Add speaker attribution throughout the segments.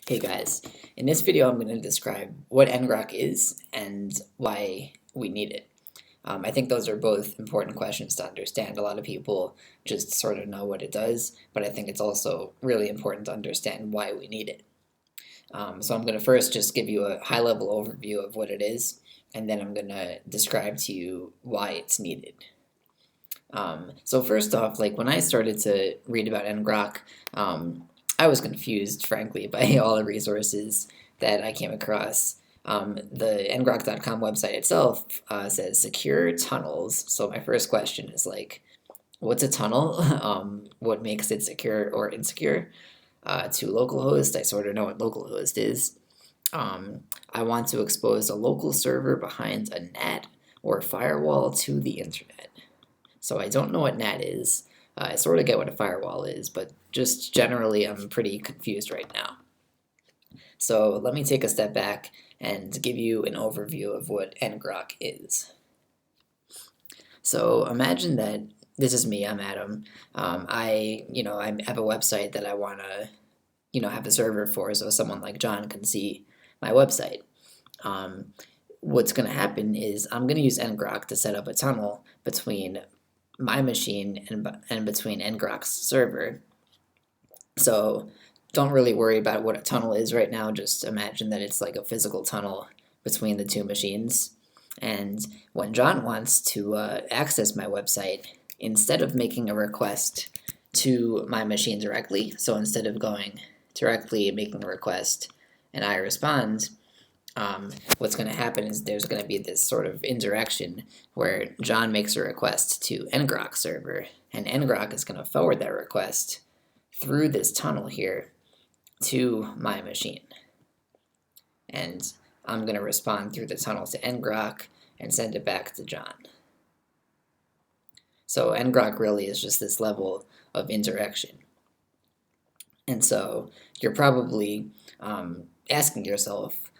Speaker 1: Hey guys, in this video I'm going to describe what ngrok is and why we need it. I think those are both important questions to understand. A lot of people just sort of know what it does, but I think it's also really important to understand why we need it. So I'm going to first just give you a high-level overview of what it is, and then I'm going to describe to you why it's needed. So first off, like when I started to read about ngrok, I was confused, frankly, by all the resources that I came across. The ngrok.com website itself says secure tunnels. So my first question is like, what's a tunnel? What makes it secure or insecure? To localhost, I sort of know what localhost is. I want to expose a local server behind a NAT or firewall to the internet. So I don't know what NAT is. I sort of get what a firewall is, but just generally I'm pretty confused right now. So let me take a step back and give you an overview of what ngrok is. So imagine that this is me, I'm Adam. I have a website that I want to, have a server for so someone like John can see my website. What's going to happen is I'm going to use ngrok to set up a tunnel between my machine and between ngrok's server. So don't really worry about what a tunnel is right now, just imagine that it's like a physical tunnel between the two machines. And when John wants to access my website, instead of making a request to my machine directly, so instead of going directly and making a request and I respond, what's going to happen is there's going to be this sort of indirection where John makes a request to ngrok's server, and ngrok is going to forward that request through this tunnel here to my machine. And I'm going to respond through the tunnel to ngrok and send it back to John. So ngrok really is just this level of indirection. And so you're probably asking yourself,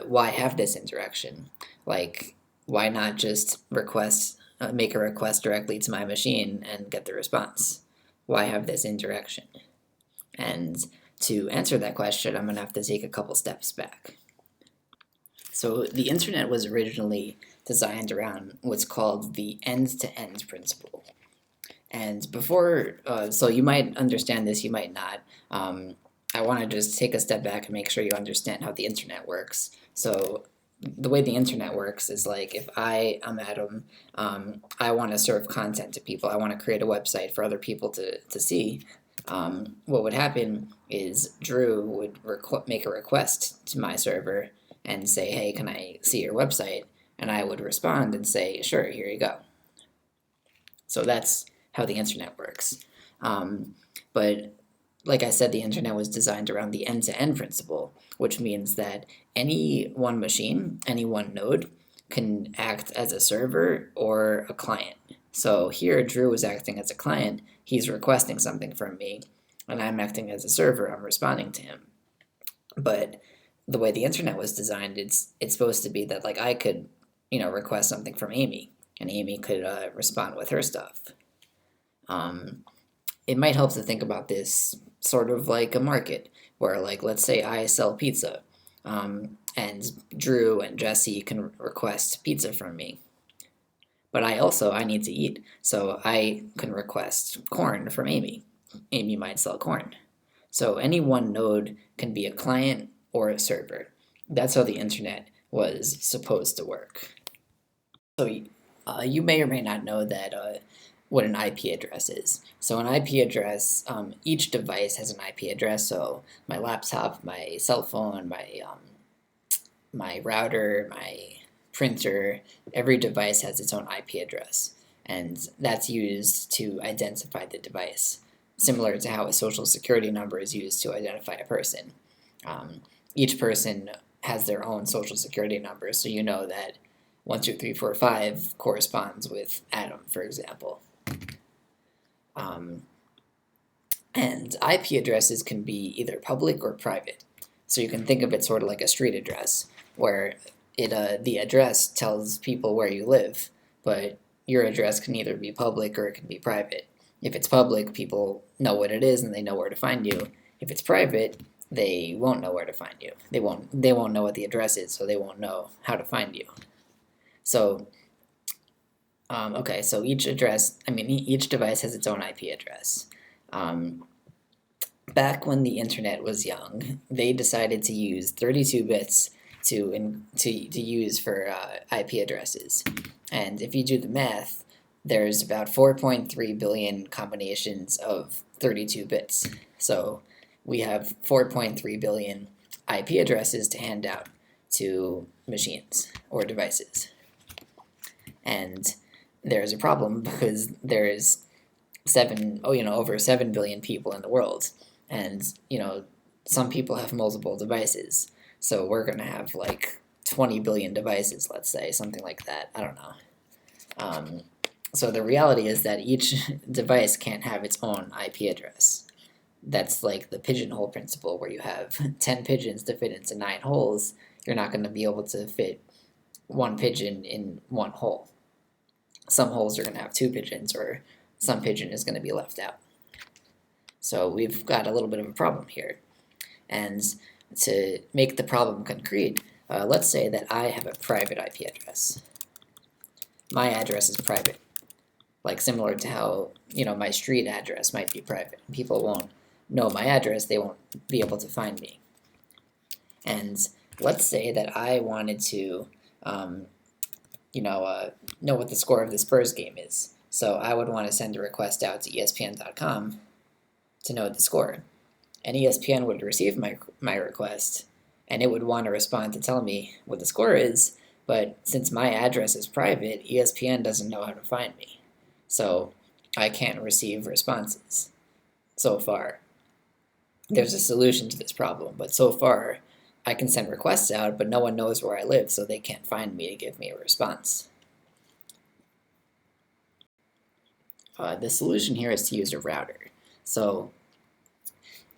Speaker 1: why have this interaction? Like, why not just make a request directly to my machine and get the response? Why have this interaction? And to answer that question, I'm going to have to take a couple steps back. So the internet was originally designed around what's called the end-to-end principle. And before, so you might understand this, you might not. I want to just take a step back and make sure you understand how the internet works. So the way the internet works is like if I'm Adam, I want to serve content to people. I want to create a website for other people to see. What would happen is Drew would make a request to my server and say, hey, can I see your website? And I would respond and say, sure, here you go. So that's how the internet works. But like I said, the internet was designed around the end-to-end principle, which means that any one machine, any one node, can act as a server or a client. So here, Drew is acting as a client. He's requesting something from me, and I'm acting as a server. I'm responding to him. But the way the internet was designed, it's supposed to be that like I could, request something from Amy, and Amy could respond with her stuff. It might help to think about this sort of like a market where, like, let's say I sell pizza, and Drew and Jesse can request pizza from me. But I need to eat, so I can request corn from Amy. Amy might sell corn. So any one node can be a client or a server. That's how the internet was supposed to work. So you may or may not know that what an IP address is. So an IP address, each device has an IP address. So my laptop, my cell phone, my router, my printer, every device has its own IP address. And that's used to identify the device, similar to how a social security number is used to identify a person. Each person has their own social security number, so you know that 1, 2, 3, 4, 5 corresponds with Adam, for example. And IP addresses can be either public or private. So you can think of it sort of like a street address, where the address tells people where you live, but your address can either be public or it can be private. If it's public, people know what it is and they know where to find you. If it's private, they won't know where to find you. They won't know what the address is, so they won't know how to find you. So okay, so each device has its own IP address. Back when the internet was young, they decided to use 32 bits to use for IP addresses. And if you do the math, there's about 4.3 billion combinations of 32 bits. So we have 4.3 billion IP addresses to hand out to machines or devices. And there's a problem because there's over 7 billion people in the world. And, some people have multiple devices. So we're going to have like 20 billion devices, let's say, something like that. I don't know. So the reality is that each device can't have its own IP address. That's like the pigeonhole principle, where you have 10 pigeons to fit into 9 holes. You're not going to be able to fit one pigeon in one hole. Some holes are going to have 2 pigeons, or some pigeon is going to be left out. So we've got a little bit of a problem here. And to make the problem concrete, let's say that I have a private IP address. My address is private, like similar to how my street address might be private. People won't know my address, they won't be able to find me. And let's say that I wanted to know what the score of the Spurs game is. So I would want to send a request out to ESPN.com to know the score. And ESPN would receive my request, and it would want to respond to tell me what the score is, but since my address is private, ESPN doesn't know how to find me. So I can't receive responses so far. There's a solution to this problem, but so far I can send requests out, but no one knows where I live, so they can't find me to give me a response. The solution here is to use a router. So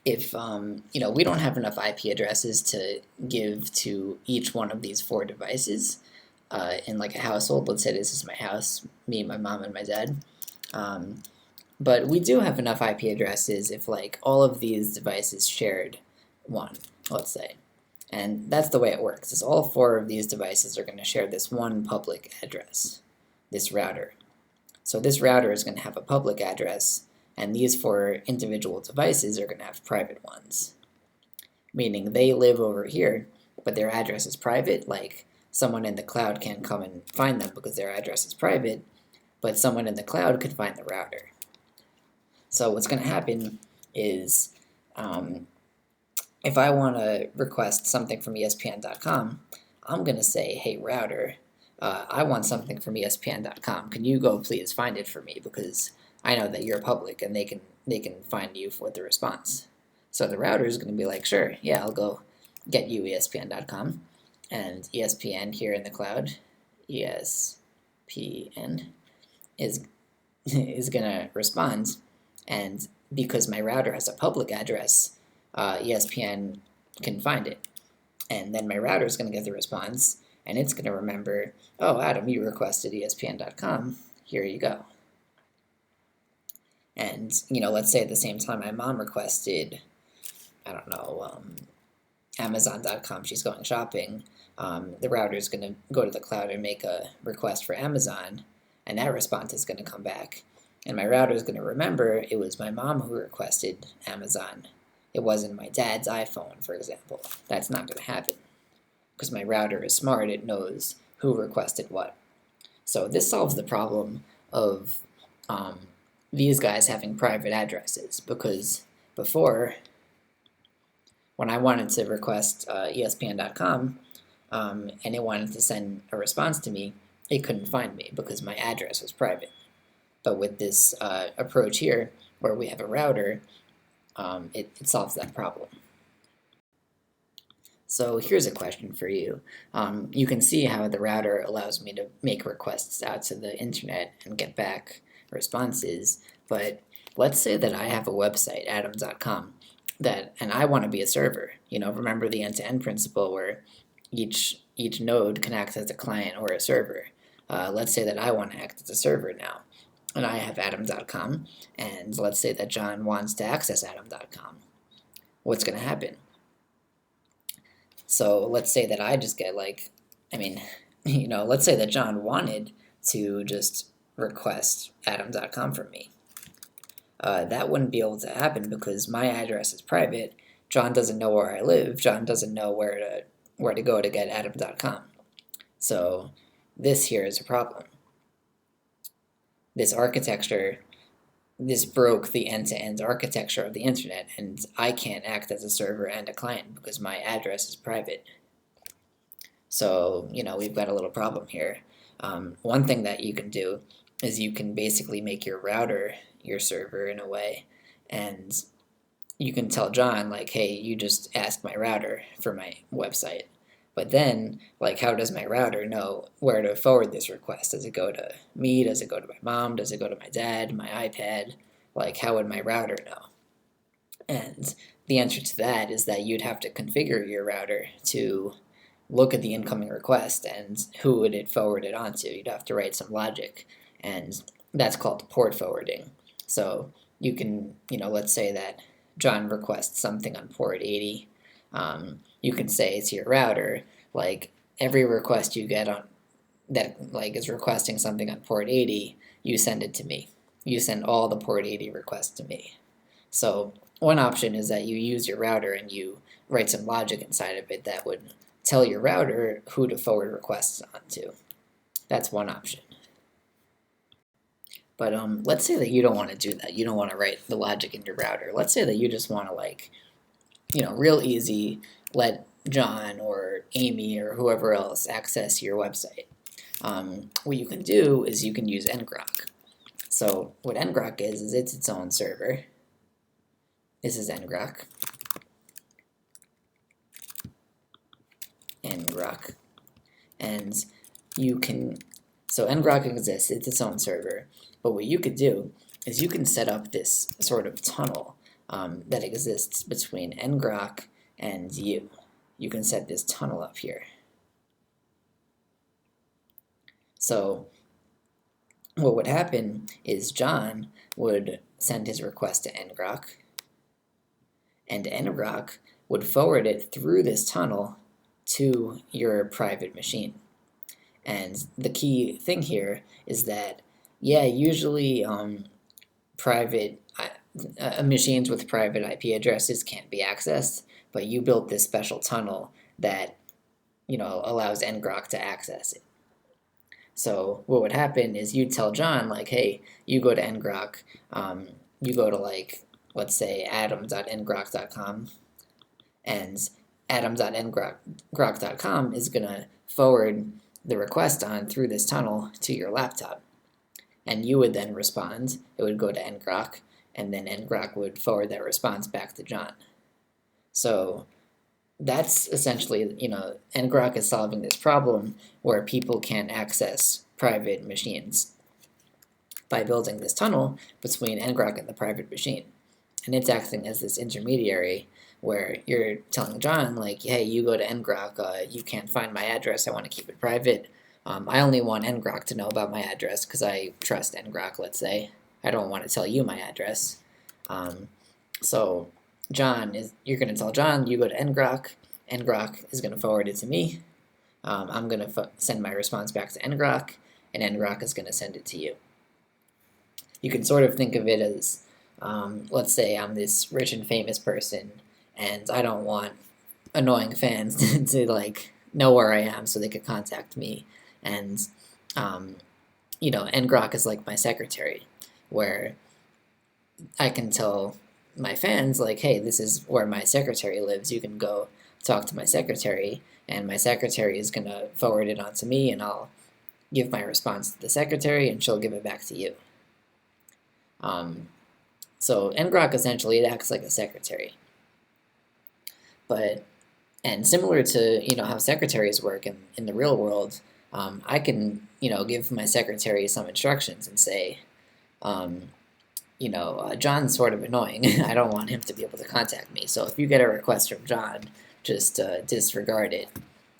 Speaker 1: if we don't have enough IP addresses to give to each one of these 4 devices in like a household, let's say this is my house, me, my mom, and my dad. But we do have enough IP addresses if like all of these devices shared one, let's say. And that's the way it works, is all 4 of these devices are going to share this one public address, this router. So this router is going to have a public address, and these 4 individual devices are going to have private ones. Meaning they live over here, but their address is private, like someone in the cloud can't come and find them because their address is private, but someone in the cloud could find the router. So what's going to happen is, if I want to request something from ESPN.com, I'm going to say, hey router, I want something from ESPN.com. Can you go please find it for me, because I know that you're public and they can find you with the response. So the router is going to be like, sure, yeah, I'll go get you ESPN.com. And ESPN here in the cloud, ESPN, is going to respond. And because my router has a public address, ESPN can find it. And then my router is going to get the response, and it's going to remember, oh, Adam, you requested ESPN.com. Here you go. And, let's say at the same time my mom requested, I don't know, Amazon.com, she's going shopping, the router is going to go to the cloud and make a request for Amazon, and that response is going to come back. And my router is going to remember it was my mom who requested Amazon. It wasn't my dad's iPhone, for example. That's not going to happen, because my router is smart, it knows who requested what. So this solves the problem of these guys having private addresses, because before, when I wanted to request ESPN.com and it wanted to send a response to me, it couldn't find me because my address was private. But with this approach here, where we have a router, it solves that problem. So here's a question for you. You can see how the router allows me to make requests out to the internet and get back responses, but let's say that I have a website, adam.com, and I want to be a server. Remember the end-to-end principle where each node can act as a client or a server. Let's say that I want to act as a server now, and I have adam.com, and let's say that John wants to access adam.com. What's going to happen? So let's say that I just get like, I mean, let's say that John wanted to just request Adam.com from me. That wouldn't be able to happen because my address is private. John doesn't know where I live. John doesn't know where to go to get Adam.com. So this here is a problem. This architecture, this broke the end-to-end architecture of the internet, and I can't act as a server and a client because my address is private. So, we've got a little problem here. One thing that you can do is you can basically make your router your server in a way, and you can tell John, like, hey, you just asked my router for my website. But then, like, how does my router know where to forward this request? Does it go to me? Does it go to my mom? Does it go to my dad, my iPad? Like, how would my router know? And the answer to that is that you'd have to configure your router to look at the incoming request and who would it forward it onto. You'd have to write some logic, and that's called port forwarding. So you can, let's say that John requests something on port 80. You can say to your router, like, every request you get on that like is requesting something on port 80, you send it to me. You send all the port 80 requests to me. So one option is that you use your router and you write some logic inside of it that would tell your router who to forward requests onto. That's one option. But let's say that you don't want to do that. You don't want to write the logic in your router. Let's say that you just want to, like, real easy, let John or Amy or whoever else access your website. What you can do is you can use ngrok. So what ngrok is it's its own server. This is ngrok. ngrok. And you can, so ngrok exists, it's its own server. But what you could do is you can set up this sort of tunnel that exists between ngrok and you. You can set this tunnel up here. So what would happen is John would send his request to ngrok, and ngrok would forward it through this tunnel to your private machine. And the key thing here is that, yeah, usually private machines with private IP addresses can't be accessed, but you built this special tunnel that allows ngrok to access it. So what would happen is you'd tell John, like, hey, you go to ngrok, you go to, like, let's say adam.ngrok.com, and adam.ngrok.com is going to forward the request on through this tunnel to your laptop. And you would then respond. It would go to ngrok, and then ngrok would forward that response back to John. So that's essentially, ngrok is solving this problem where people can't access private machines by building this tunnel between ngrok and the private machine. And it's acting as this intermediary where you're telling John, like, hey, you go to ngrok, you can't find my address, I want to keep it private. I only want ngrok to know about my address because I trust ngrok, let's say. I don't want to tell you my address. So you're going to tell John, you go to ngrok is going to forward it to me. I'm going to send my response back to ngrok, and ngrok is going to send it to you. You can sort of think of it as, let's say I'm this rich and famous person, and I don't want annoying fans to like know where I am so they could contact me. And ngrok is like my secretary, where I can tell my fans, like, hey, this is where my secretary lives. You can go talk to my secretary, and my secretary is going to forward it on to me, and I'll give my response to the secretary, and she'll give it back to you. So ngrok essentially, it acts like a secretary. And similar to how secretaries work in the real world, I can give my secretary some instructions and say, John's sort of annoying. I don't want him to be able to contact me. So if you get a request from John, just disregard it.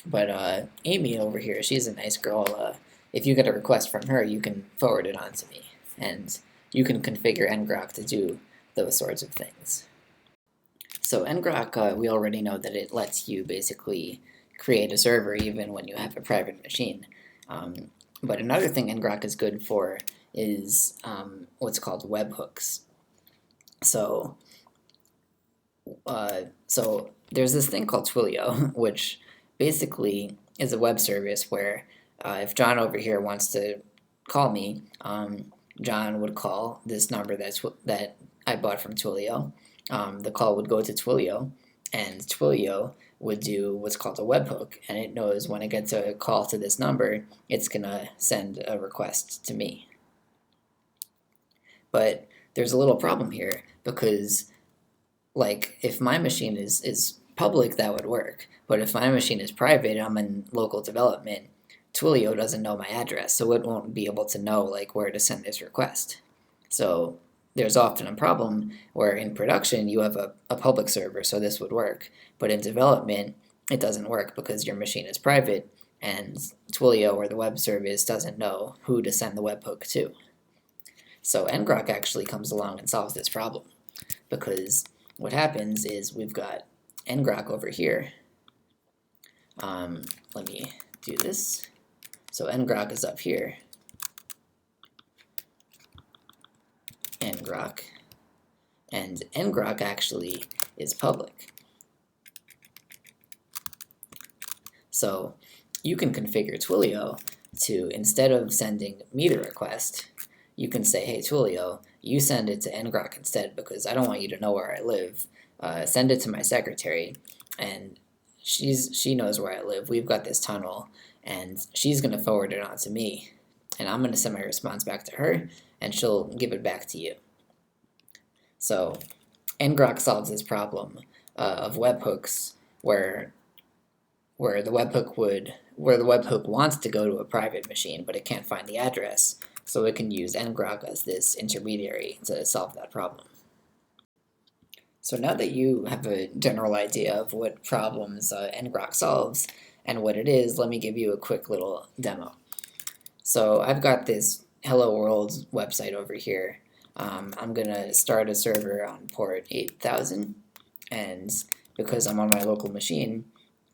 Speaker 1: But Amy over here, she's a nice girl. If you get a request from her, you can forward it on to me. And you can configure ngrok to do those sorts of things. So ngrok, we already know that it lets you basically create a server even when you have a private machine. But another thing ngrok is good for is what's called webhooks. So, so there's this thing called Twilio, which basically is a web service where if John over here wants to call me, John would call this number that I bought from Twilio. The call would go to Twilio, and Twilio would do what's called a webhook, and it knows when it gets a call to this number, it's gonna send a request to me. But there's a little problem here because, like, if my machine is public, that would work. But if my machine is private, I'm in local development, Twilio doesn't know my address, so it won't be able to know like where to send this request. So there's often a problem where in production you have a public server, so this would work. But in development, it doesn't work because your machine is private and Twilio or the web service doesn't know who to send the webhook to. So ngrok actually comes along and solves this problem because what happens is we've got ngrok over here. Let me do this. So ngrok is up here. Ngrok. And ngrok actually is public. So you can configure Twilio to, instead of sending me the request, you can say, hey Twilio, you send it to ngrok instead because I don't want you to know where I live. Send it to my secretary, and she knows where I live. We've got this tunnel, and she's going to forward it on to me, and I'm going to send my response back to her, and she'll give it back to you. So ngrok solves this problem of webhooks where the webhook wants to go to a private machine, but it can't find the address, so it can use ngrok as this intermediary to solve that problem. So now that you have a general idea of what problems ngrok solves and what it is, let me give you a quick little demo. So I've got this Hello World website over here. I'm going to start a server on port 8000, and because I'm on my local machine,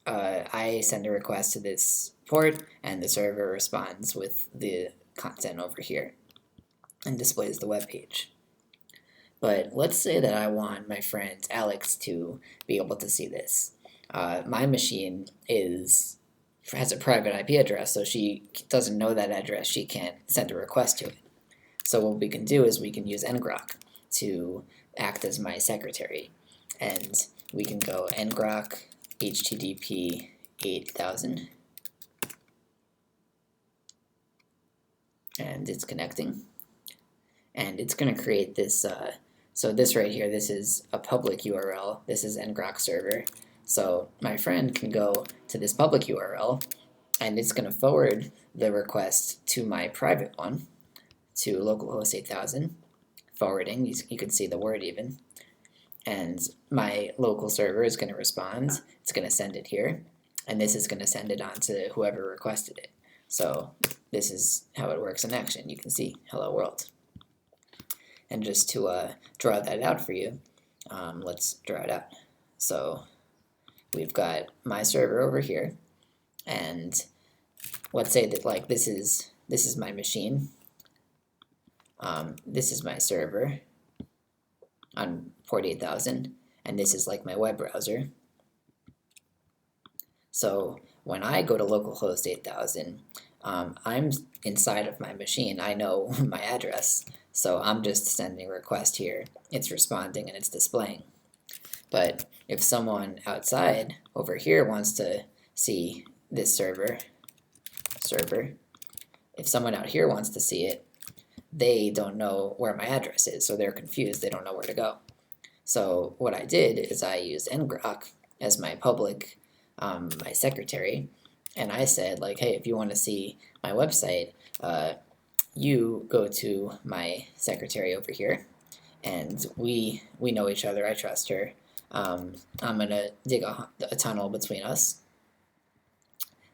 Speaker 1: I send a request to this port, and the server responds with the content over here and displays the web page. But let's say that I want my friend Alex to be able to see this. My machine has a private IP address, so she doesn't know that address. She can't send a request to it. So what we can do is we can use ngrok to act as my secretary. And we can go ngrok http 8000. And it's connecting. And it's going to create this, so this right here, this is a public URL. This is ngrok server. So my friend can go to this public URL, and it's going to forward the request to my private one, to localhost 8000, forwarding, you can see the word even, and my local server is going to respond, it's going to send it here, and this is going to send it on to whoever requested it. So this is how it works in action. You can see hello world. And just to draw that out for you, let's draw it out. So we've got my server over here, and let's say that like this is my machine. This is my server on port 8000, and this is like my web browser. So when I go to localhost 8000, I'm inside of my machine. I know my address, so I'm just sending a request here. It's responding and it's displaying. But if someone outside over here wants to see this server, if someone out here wants to see it, they don't know where my address is, so they're confused. They don't know where to go. So what I did is I used ngrok as my public, my secretary, and I said, like, hey, if you want to see my website, you go to my secretary over here, and we know each other. I trust her. I'm gonna dig a tunnel between us,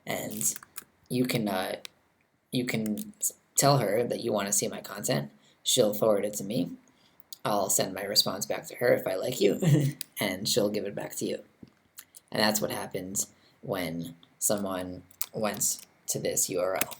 Speaker 1: and you can tell her that you want to see my content. She'll forward it to me. I'll send my response back to her if I like you, and she'll give it back to you. And that's what happens when someone went to this URL.